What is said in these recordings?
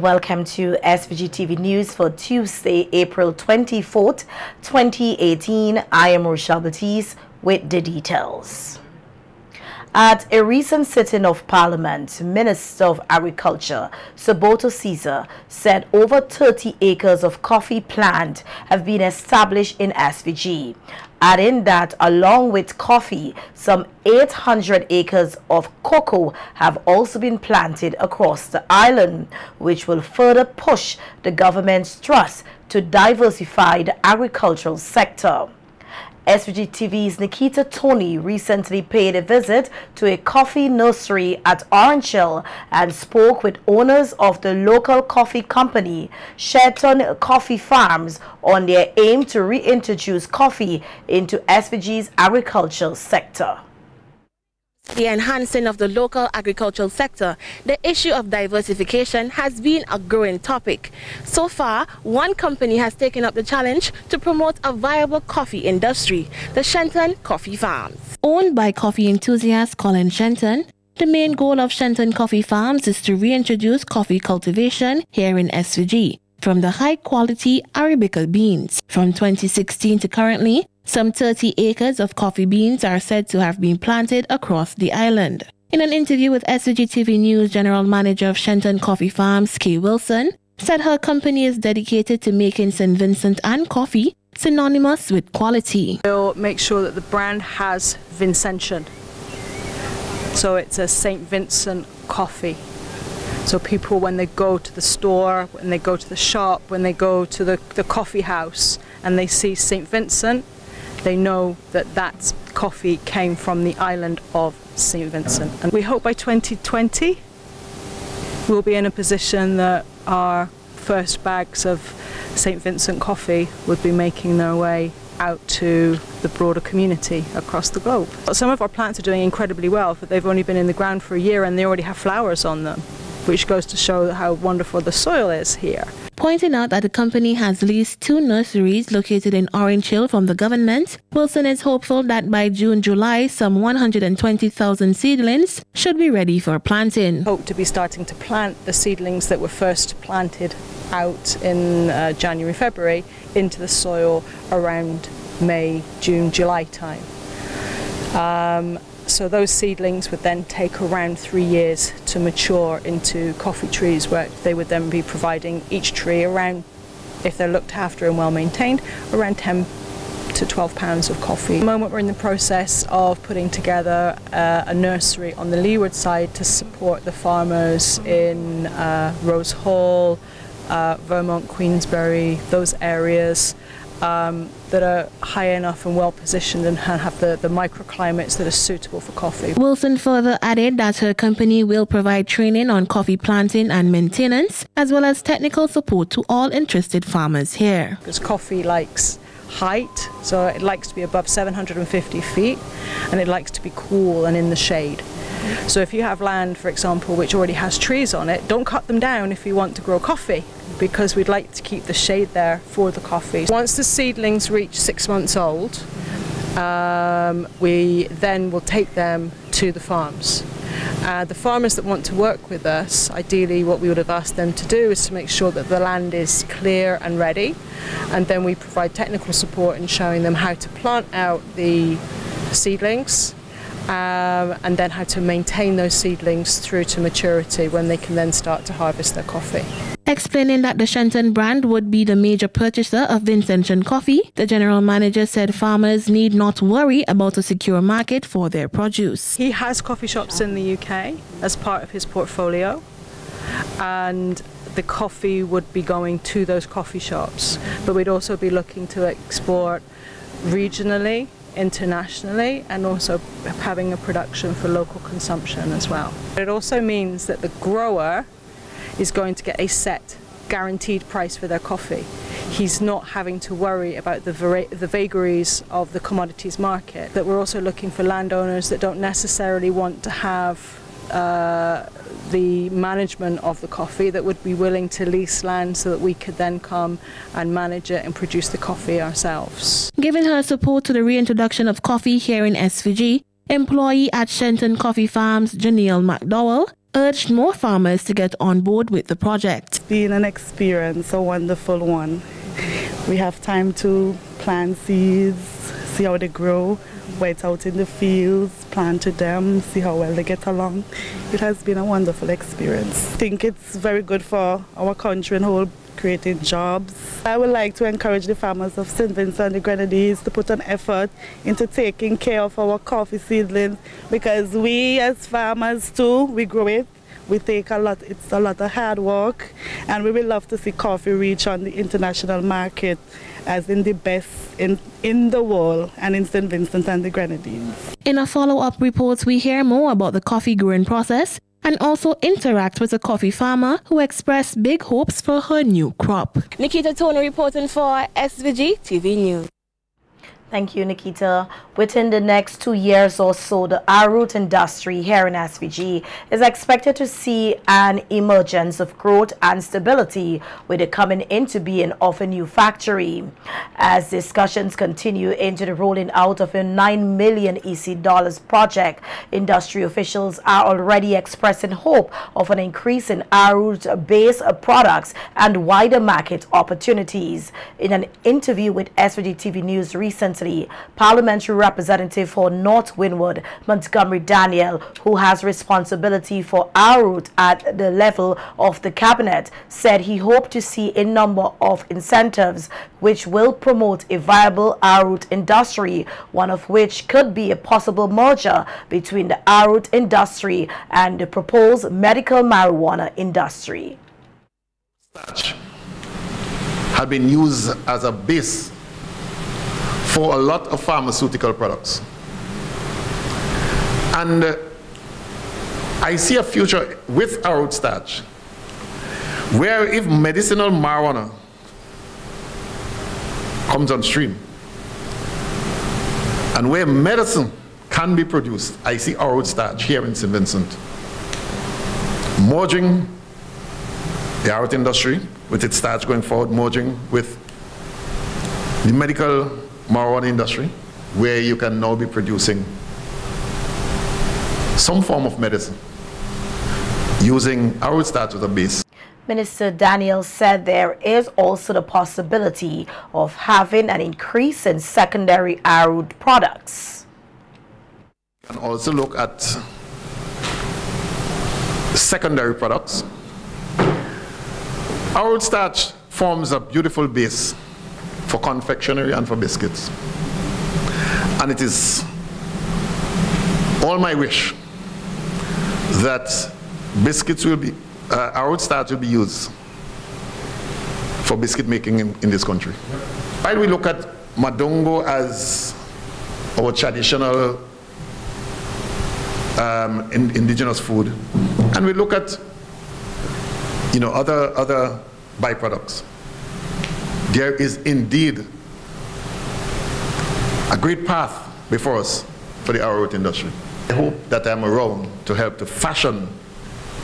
Welcome to SVG-TV News for Tuesday, April 24th, 2018. I am Rochelle Batiste with the details. At a recent sitting of Parliament, Minister of Agriculture, Soboto Caesar, said over 30 acres of coffee plant have been established in SVG, adding that along with coffee, some 800 acres of cocoa have also been planted across the island, which will further push the government's thrust to diversify the agricultural sector. SVG-TV's Nicketha Toney recently paid a visit to a coffee nursery at Orange Hill and spoke with owners of the local coffee company, Shelton Coffee Farms, on their aim to reintroduce coffee into SVG's agricultural sector. The enhancing of the local agricultural sector, the issue of diversification has been a growing topic. So far, one company has taken up the challenge to promote a viable coffee industry, the Shelton Coffee Farms. Owned by coffee enthusiast Colin Shelton, the main goal of Shelton Coffee Farms is to reintroduce coffee cultivation here in SVG from the high-quality Arabica beans. From 2016 to currently, some 30 acres of coffee beans are said to have been planted across the island. In an interview with SVG-TV News, General Manager of Shelton Coffee Farms, Kay Wilson, said her company is dedicated to making St. Vincent and coffee synonymous with quality. We'll make sure that the brand has Vincentian. So it's a St. Vincent coffee. So people, when they go to the store, when they go to the shop, when they go to the coffee house and they see St. Vincent, they know that that coffee came from the island of St. Vincent. And we hope by 2020 we'll be in a position that our first bags of St. Vincent coffee would be making their way out to the broader community across the globe. Some of our plants are doing incredibly well, but they've only been in the ground for a year and they already have flowers on them, which goes to show how wonderful the soil is here. Pointing out that the company has leased 2 nurseries located in Orange Hill from the government, Wilson is hopeful that by June-July, some 120,000 seedlings should be ready for planting. Hope to be starting to plant the seedlings that were first planted out in January-February into the soil around May, June, July time. So those seedlings would then take around 3 years to mature into coffee trees, where they would then be providing each tree around, if they're looked after and well maintained, around 10 to 12 pounds of coffee. At the moment we're in the process of putting together a nursery on the leeward side to support the farmers in Rose Hall, Vermont, Queensbury, those areas that are high enough and well positioned and have the microclimates that are suitable for coffee. Wilson further added that her company will provide training on coffee planting and maintenance, as well as technical support to all interested farmers here. Because coffee likes height, so it likes to be above 750 feet, and it likes to be cool and in the shade. So if you have land, for example, which already has trees on it, don't cut them down if you want to grow coffee, because we'd like to keep the shade there for the coffee. Once the seedlings reach 6 months old, we then will take them to the farms. The farmers that want to work with us, ideally what we would have asked them to do is to make sure that the land is clear and ready, and then we provide technical support in showing them how to plant out the seedlings, and then how to maintain those seedlings through to maturity when they can then start to harvest their coffee. Explaining that the Shelton brand would be the major purchaser of Vincentian coffee, the general manager said farmers need not worry about a secure market for their produce. He has coffee shops in the UK as part of his portfolio, and the coffee would be going to those coffee shops, but we'd also be looking to export regionally, internationally, and also having a production for local consumption as well. It also means that the grower is going to get a set guaranteed price for their coffee. He's not having to worry about the vagaries of the commodities market. That we're also looking for landowners that don't necessarily want to have the management of the coffee, that would be willing to lease land so that we could then come and manage it and produce the coffee ourselves. Giving her support to the reintroduction of coffee here in SVG, employee at Shelton Coffee Farms, Janelle McDowell, urged more farmers to get on board with the project. It's been an experience, a wonderful one. We have time to plant seeds, see how they grow, wait out in the fields, planted them, see how well they get along. It has been a wonderful experience. I think it's very good for our country and whole, creating jobs. I would like to encourage the farmers of St. Vincent and the Grenadines to put an effort into taking care of our coffee seedlings, because we as farmers too, we grow it. We take a lot, it's a lot of hard work, and we will love to see coffee reach on the international market as in the best in the world and in St. Vincent and the Grenadines. In a follow-up report, we hear more about the coffee growing process and also interact with a coffee farmer who expressed big hopes for her new crop. Nicketha Toney reporting for SVG-TV News. Thank you, Nicketha. Within the next 2 years or so, the ARROWROOT industry here in SVG is expected to see an emergence of growth and stability with the coming into being of a new factory. As discussions continue into the rolling out of a $9 million EC project, industry officials are already expressing hope of an increase in ARROWROOT-based products and wider market opportunities. In an interview with SVG-TV News recently, Parliamentary Representative for North Windward, Montgomery Daniel, who has responsibility for ARROWROOT at the level of the cabinet, said he hoped to see a number of incentives which will promote a viable ARROWROOT industry, one of which could be a possible merger between the ARROWROOT industry and the proposed medical marijuana industry. Starch had been used as a base for a lot of pharmaceutical products. And I see a future with ARROWROOT starch where if medicinal marijuana comes on stream and where medicine can be produced, I see ARROWROOT starch here in St. Vincent merging the ARROWROOT industry with its starch going forward, merging with the medical marijuana industry, where you can now be producing some form of medicine using ARROWROOT starch as a base. Minister Daniel said there is also the possibility of having an increase in secondary ARROWROOT products. And also look at secondary products. ARROWROOT starch forms a beautiful base for confectionery and for biscuits. And it is all my wish that biscuits will be, ARROWROOT starch will be used for biscuit making in this country. While we look at Madongo as our traditional indigenous food, and we look at other byproducts, there is indeed a great path before us for the ARROWROOT industry. I hope that I'm around to help to fashion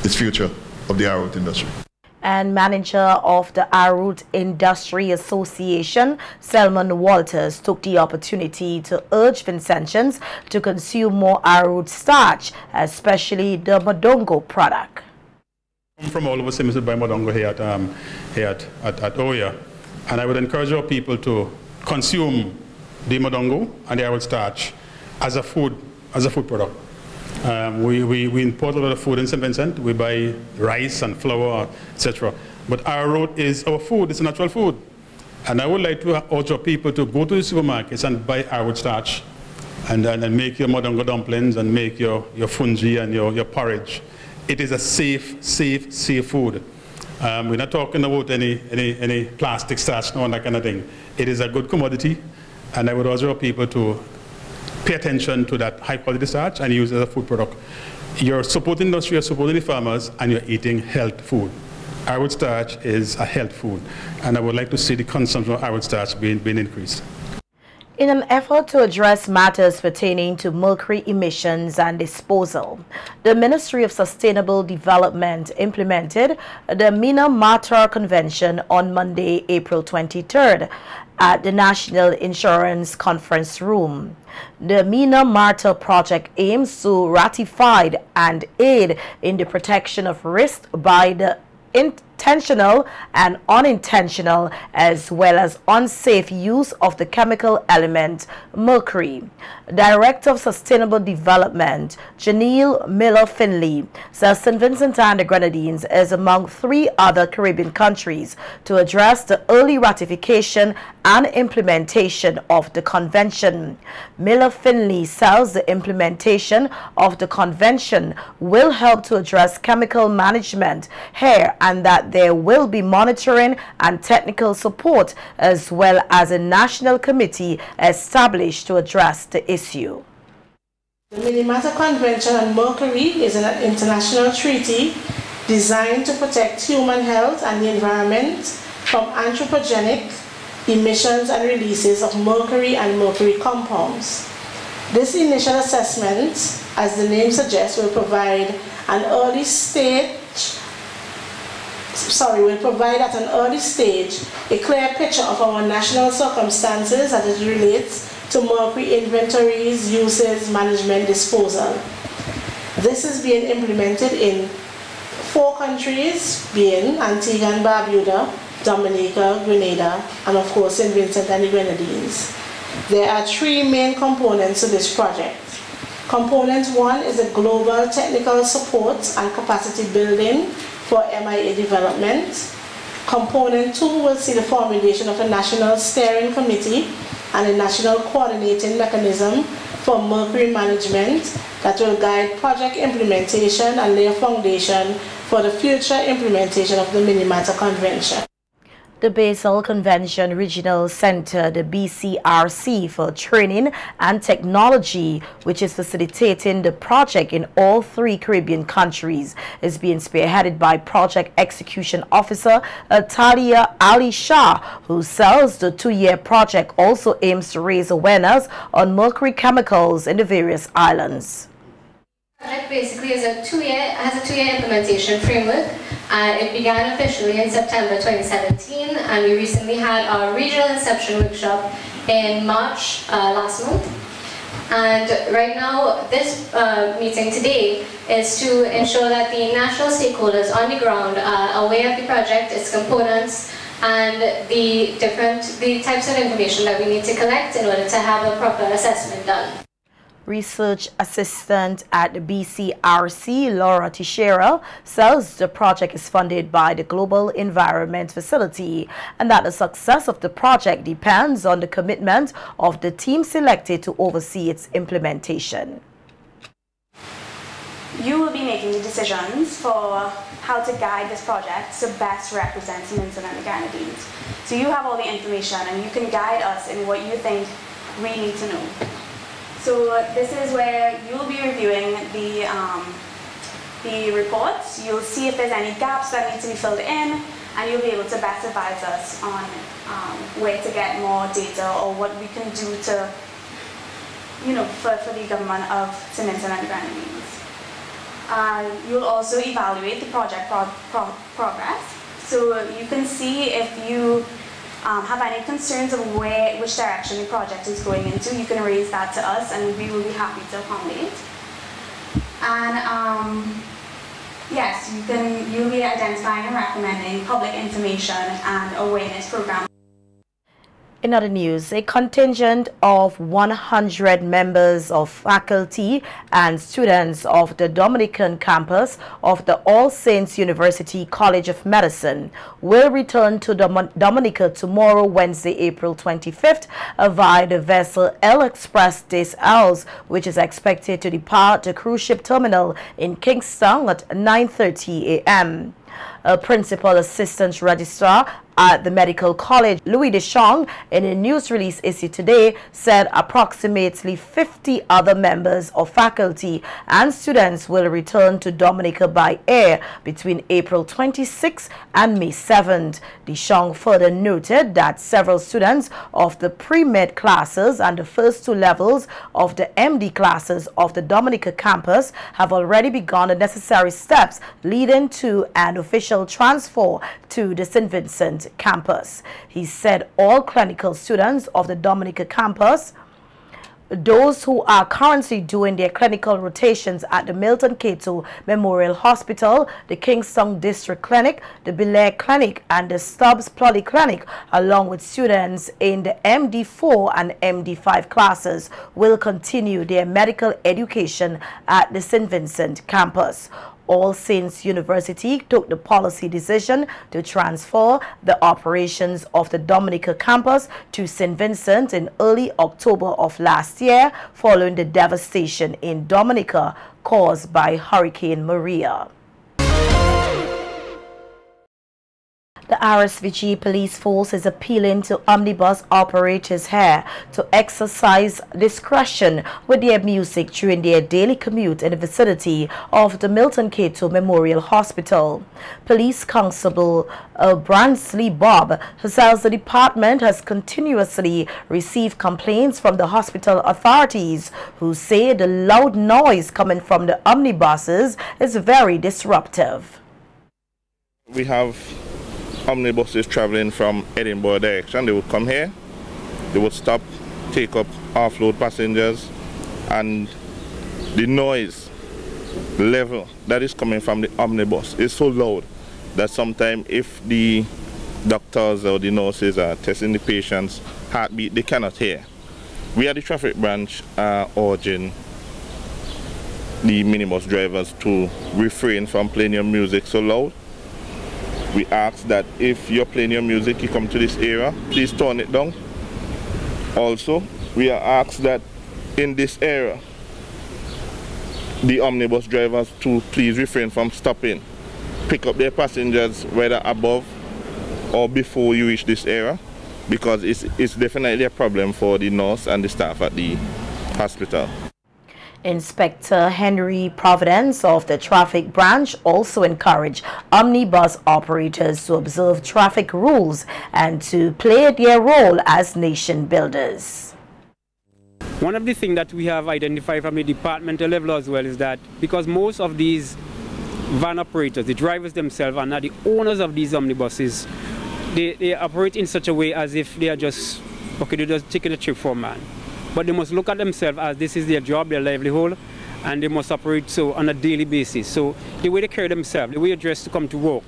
this future of the ARROWROOT industry. And manager of the ARROWROOT Industry Association, Selman Walters, took the opportunity to urge Vincentians to consume more ARROWROOT starch, especially the Madongo product. I'm from all over St. Vincent by Madongo here at Oya, and I would encourage our people to consume the Madongo and the ARROWROOT starch as a food product. We import a lot of food in St. Vincent. We buy rice and flour, etc. But ARROWROOT is our food. It's a natural food. And I would like to urge our people to go to the supermarkets and buy ARROWROOT starch and make your Madongo dumplings and make your fungi and your porridge. It is a safe food. We're not talking about any plastic starch and that kind of thing. It is a good commodity, and I would urge our people to pay attention to that high quality starch and use it as a food product. You're supporting the industry, you're supporting the farmers, and you're eating health food. ARROWROOT starch is a health food, and I would like to see the consumption of ARROWROOT starch being increased. In an effort to address matters pertaining to mercury emissions and disposal, the Ministry of Sustainable Development implemented the Minamata Convention on Monday, April 23rd at the National Insurance Conference Room. The Minamata project aims to ratify and aid in the protection of risk by the intentional and unintentional as well as unsafe use of the chemical element mercury. Director of Sustainable Development Janelle Miller-Finley says St. Vincent and the Grenadines is among 3 other Caribbean countries to address the early ratification and implementation of the convention. Miller-Finley says the implementation of the convention will help to address chemical management here and that there will be monitoring and technical support as well as a national committee established to address the issue. The Minamata Convention on Mercury is an international treaty designed to protect human health and the environment from anthropogenic emissions and releases of mercury and mercury compounds. This initial assessment, as the name suggests, will provide at an early stage a clear picture of our national circumstances as it relates to mercury inventories, uses, management, disposal. This is being implemented in 4 countries, being Antigua and Barbuda, Dominica, Grenada, and of course St. Vincent and the Grenadines. There are 3 main components to this project. Component 1 is a global technical support and capacity building for MIA development. Component 2 will see the formulation of a national steering committee and a national coordinating mechanism for mercury management that will guide project implementation and lay a foundation for the future implementation of the Minamata Convention. The Basel Convention Regional Center, the BCRC for Training and Technology, which is facilitating the project in all 3 Caribbean countries, is being spearheaded by Project Execution Officer Talia Ali Shah, who says the 2-year project also aims to raise awareness on mercury chemicals in the various islands. The project basically has a 2-year implementation framework. It began officially in September 2017, and we recently had our regional inception workshop in March last month. And right now, this meeting today is to ensure that the national stakeholders on the ground are aware of the project, its components, and the types of information that we need to collect in order to have a proper assessment done. Research assistant at the BCRC, Laura Teixeira, says the project is funded by the Global Environment Facility and that the success of the project depends on the commitment of the team selected to oversee its implementation. You will be making the decisions for how to guide this project to best represent St. Vincent and the Grenadines. So you have all the information and you can guide us in what you think we need to know. So this is where you'll be reviewing the reports. You'll see if there's any gaps that need to be filled in, and you'll be able to best advise us on where to get more data or what we can do to, for the government of St. Vincent and the Grenadines. You'll also evaluate the project progress. So you can see if you have any concerns of which direction the project is going into, you can raise that to us and we will be happy to accommodate. And yes, you'll be identifying and recommending public information and awareness programs. In other news, a contingent of 100 members of faculty and students of the Dominican campus of the All Saints University College of Medicine will return to Dominica tomorrow, Wednesday, April 25th, via the vessel El Express des Isles, which is expected to depart the cruise ship terminal in Kingston at 9:30 a.m. Principal Assistant Registrar at the Medical College, Louis Deschamps, in a news release issued today, said approximately 50 other members of faculty and students will return to Dominica by air between April 26 and May 7th. Deschamps further noted that several students of the pre-med classes and the first two levels of the MD classes of the Dominica campus have already begun the necessary steps leading to an official transfer to the St. Vincent campus. He said all clinical students of the Dominica campus, those who are currently doing their clinical rotations at the Milton Cato Memorial Hospital, the Kingston District Clinic, the Belair Clinic, and the Stubbs Polyclinic, along with students in the MD4 and MD5 classes, will continue their medical education at the St. Vincent campus. All Saints University took the policy decision to transfer the operations of the Dominica campus to St. Vincent in early October of last year, following the devastation in Dominica caused by Hurricane Maria. The RSVG police force is appealing to omnibus operators here to exercise discretion with their music during their daily commute in the vicinity of the Milton Cato Memorial Hospital. Police Constable Bransley Bob says the department has continuously received complaints from the hospital authorities who say the loud noise coming from the omnibuses is very disruptive. We have omnibuses traveling from Edinburgh direction. They would come here, they would stop, take up, offload passengers, and the noise level that is coming from the omnibus is so loud that sometimes if the doctors or the nurses are testing the patient's heartbeat, they cannot hear. We at the traffic branch are urging the minibus drivers to refrain from playing your music so loud. We ask that if you're playing your music, you come to this area, please turn it down. Also, we are asked that in this area, the omnibus drivers to please refrain from stopping. Pick up their passengers whether above or before you reach this area, because it's definitely a problem for the nurse and the staff at the hospital. Inspector Henry Providence of the traffic branch also encouraged omnibus operators to observe traffic rules and to play their role as nation builders. One of the things that we have identified from the departmental level as well is that because most of these van operators, the drivers themselves, are not the owners of these omnibuses, they operate in such a way as if they are just, okay, they're just taking a trip for a man. But they must look at themselves as this is their job, their livelihood, and they must operate so on a daily basis. So the way they carry themselves, the way you dress to come to work,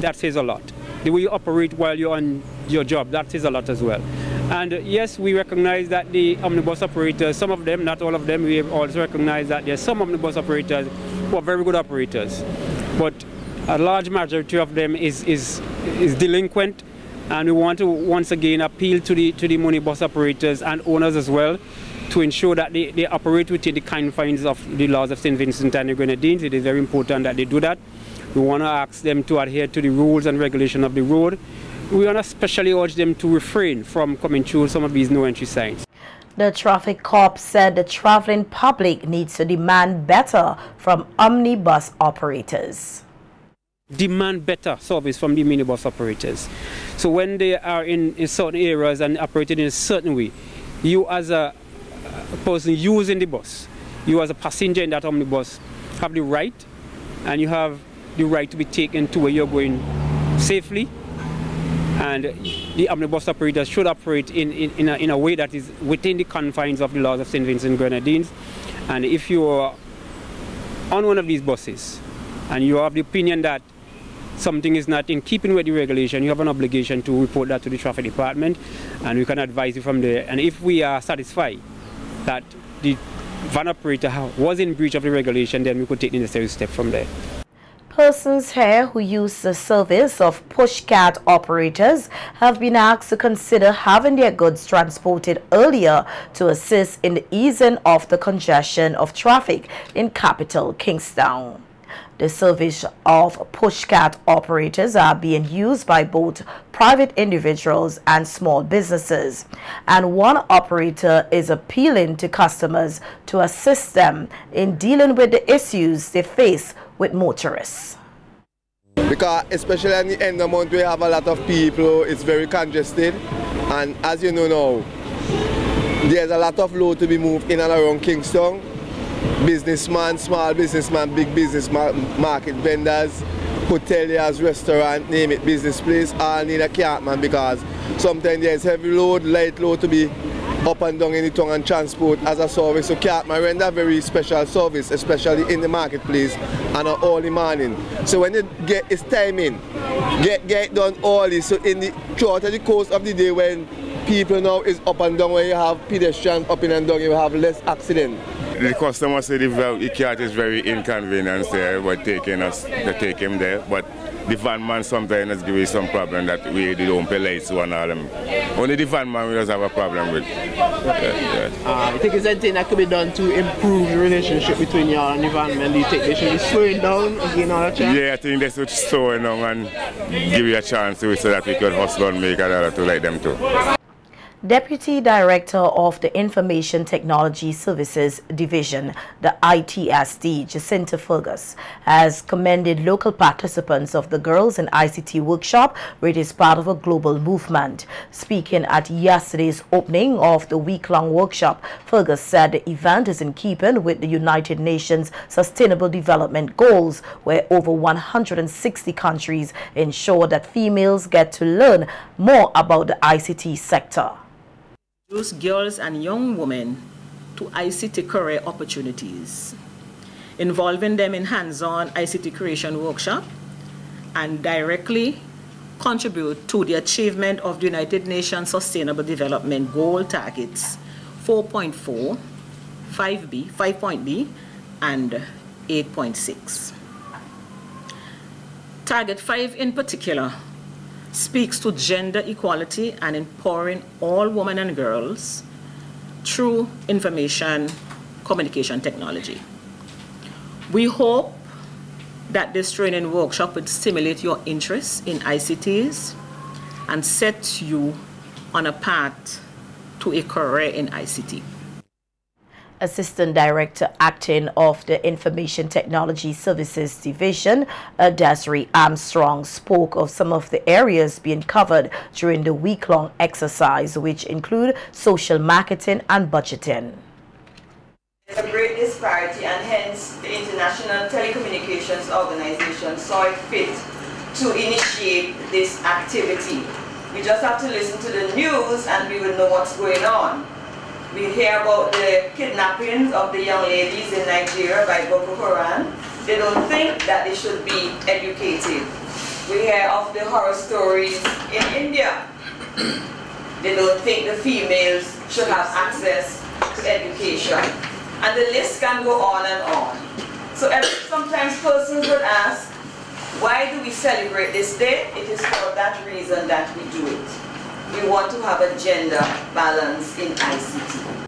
that says a lot. The way you operate while you're on your job, that says a lot as well. And yes, we recognize that the omnibus operators, some of them, not all of them, we also recognize that there are some omnibus operators who are very good operators. But a large majority of them is delinquent. And we want to once again appeal to the minibus operators and owners as well to ensure that they operate within the confines of the laws of St. Vincent and the Grenadines. It is very important that they do that. We want to ask them to adhere to the rules and regulation of the road. We want to especially urge them to refrain from coming through some of these no-entry signs. The traffic corps said the traveling public needs to demand better from omnibus operators. Demand better service from the minibus operators. So when they are in certain areas and operated in a certain way, you as a person using the bus, you as a passenger in that omnibus have the right, and you have the right to be taken to where you're going safely. And the omnibus operators should operate in a way that is within the confines of the laws of St. Vincent and Grenadines. And if you are on one of these buses and you have the opinion that something is not in keeping with the regulation, you have an obligation to report that to the traffic department, and we can advise you from there. And if we are satisfied that the van operator was in breach of the regulation, then we could take the necessary step from there. Persons here who use the service of pushcart operators have been asked to consider having their goods transported earlier to assist in the easing of the congestion of traffic in capital Kingston. The service of pushcart operators are being used by both private individuals and small businesses, and one operator is appealing to customers to assist them in dealing with the issues they face with motorists. Because especially at the end of the month we have a lot of people, it's very congested, and as you know now, there's a lot of load to be moved in and around Kingston. Businessmen, small businessmen, big businessmen, market vendors, hoteliers, restaurant, name it, business place, all need a cartman because sometimes there's heavy load, light load to be up and down in the town and transport as a service. So cartman render a very special service, especially in the marketplace and on early morning. So when it get its timing, get it done early. So in the throughout the course of the day when people now is up and down, when you have pedestrians up and down, you have less accident. The customer say the cart is very inconvenient there, but taking us to take him there. But the van man sometimes give us some problem that we don't pay lights to and all them. Only the van man we just have a problem with. I think it's anything that could be done to improve the relationship between you and the van man. Do you think they should be slowing down and giving all a chance? Yeah, I think they should slow down and give you a chance to it so that we could hustle and make another to like them too. Deputy Director of the Information Technology Services Division, the ITSD, Jacinta Fergus, has commended local participants of the Girls in ICT workshop, which is part of a global movement. Speaking at yesterday's opening of the week-long workshop, Fergus said the event is in keeping with the United Nations Sustainable Development Goals, where over 160 countries ensure that females get to learn more about the ICT sector. Those girls and young women to ICT career opportunities, involving them in hands-on ICT creation workshop, and directly contribute to the achievement of the United Nations Sustainable Development Goal targets 4.4, 5B, and 8.6. Target 5 in particular speaks to gender equality and empowering all women and girls through information communication technology. We hope that this training workshop would stimulate your interest in ICTs and set you on a path to a career in ICT. Assistant Director Acting of the Information Technology Services Division, Desiree Armstrong, spoke of some of the areas being covered during the week-long exercise, which include social marketing and budgeting. There's a great disparity, and hence the International Telecommunications Organization saw it fit to initiate this activity. We just have to listen to the news and we will know what's going on. We hear about the kidnappings of the young ladies in Nigeria by Boko Haram. They don't think that they should be educated. We hear of the horror stories in India. They don't think the females should have access to education. And the list can go on and on. So sometimes persons would ask, why do we celebrate this day? It is for that reason that we do it. We want to have a gender balance in ICT.